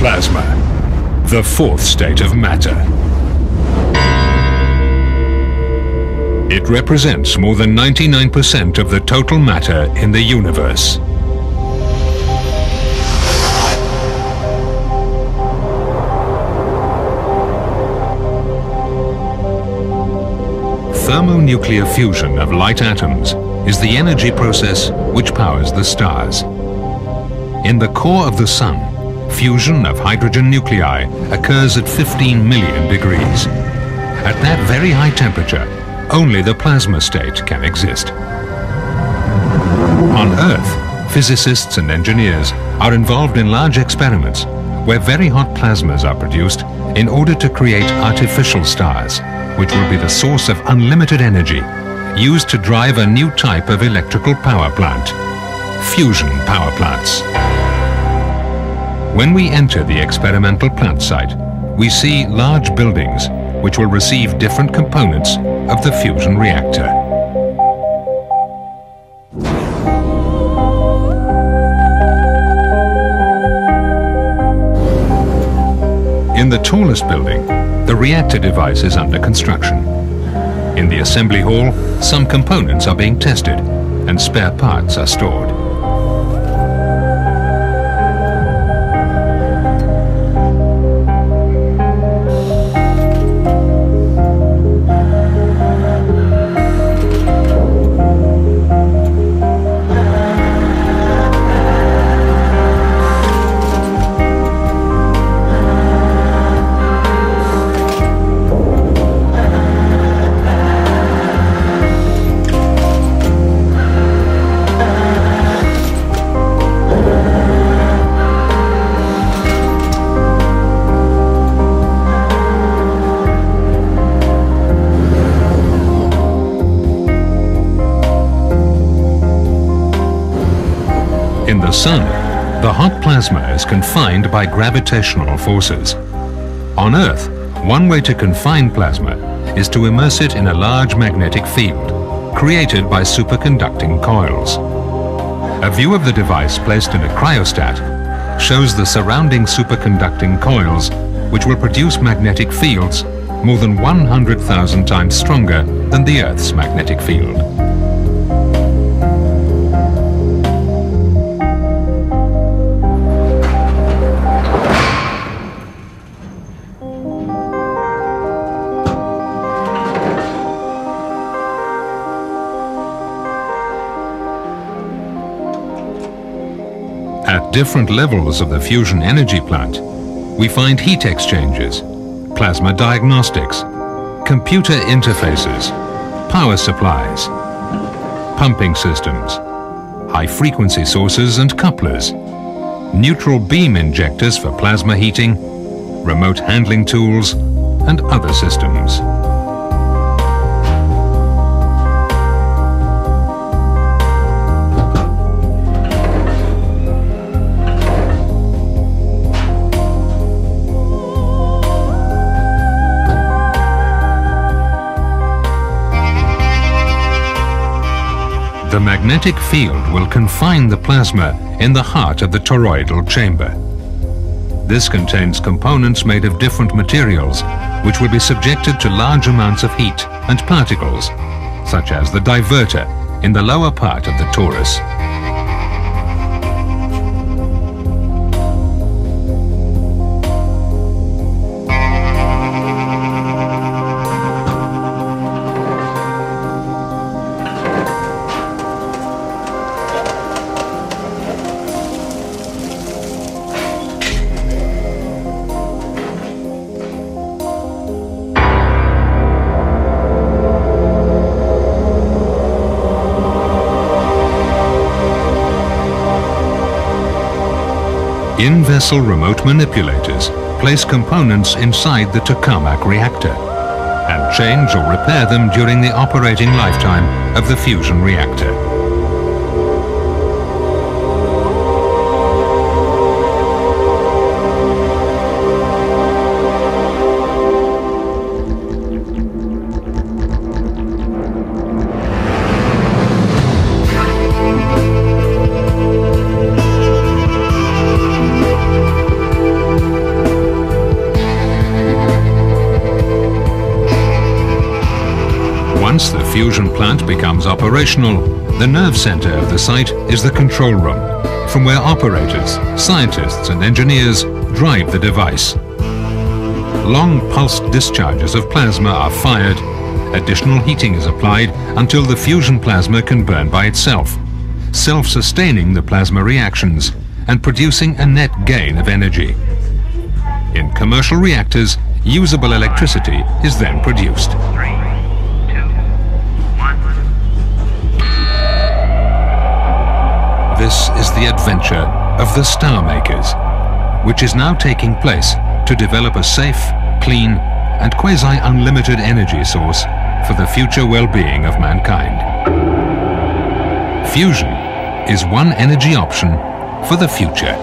Plasma, the fourth state of matter. It represents more than 99% of the total matter in the universe. Thermonuclear fusion of light atoms is the energy process which powers the stars. In the core of the Sun, fusion of hydrogen nuclei occurs at 15 million degrees. At that very high temperature, only the plasma state can exist. On Earth, physicists and engineers are involved in large experiments where very hot plasmas are produced in order to create artificial stars, which will be the source of unlimited energy used to drive a new type of electrical power plant, fusion power plants. When we enter the experimental plant site, we see large buildings which will receive different components of the fusion reactor. In the tallest building, the reactor device is under construction. In the assembly hall, some components are being tested and spare parts are stored. In the Sun, the hot plasma is confined by gravitational forces. On Earth, one way to confine plasma is to immerse it in a large magnetic field, created by superconducting coils. A view of the device placed in a cryostat shows the surrounding superconducting coils, which will produce magnetic fields more than 100,000 times stronger than the Earth's magnetic field. At different levels of the fusion energy plant, we find heat exchangers, plasma diagnostics, computer interfaces, power supplies, pumping systems, high-frequency sources and couplers, neutral beam injectors for plasma heating, remote handling tools, and other systems. The magnetic field will confine the plasma in the heart of the toroidal chamber. This contains components made of different materials, which will be subjected to large amounts of heat and particles, such as the diverter in the lower part of the torus. In-vessel remote manipulators place components inside the tokamak reactor and change or repair them during the operating lifetime of the fusion reactor. fusion plant becomes operational, the nerve center of the site is the control room, from where operators, scientists and engineers drive the device. Long pulsed discharges of plasma are fired, additional heating is applied until the fusion plasma can burn by itself, self-sustaining the plasma reactions and producing a net gain of energy. In commercial reactors, usable electricity is then produced. 3, 2, 1. This is the adventure of the Starmakers, which is now taking place to develop a safe, clean and quasi-unlimited energy source for the future well-being of mankind. Fusion is one energy option for the future.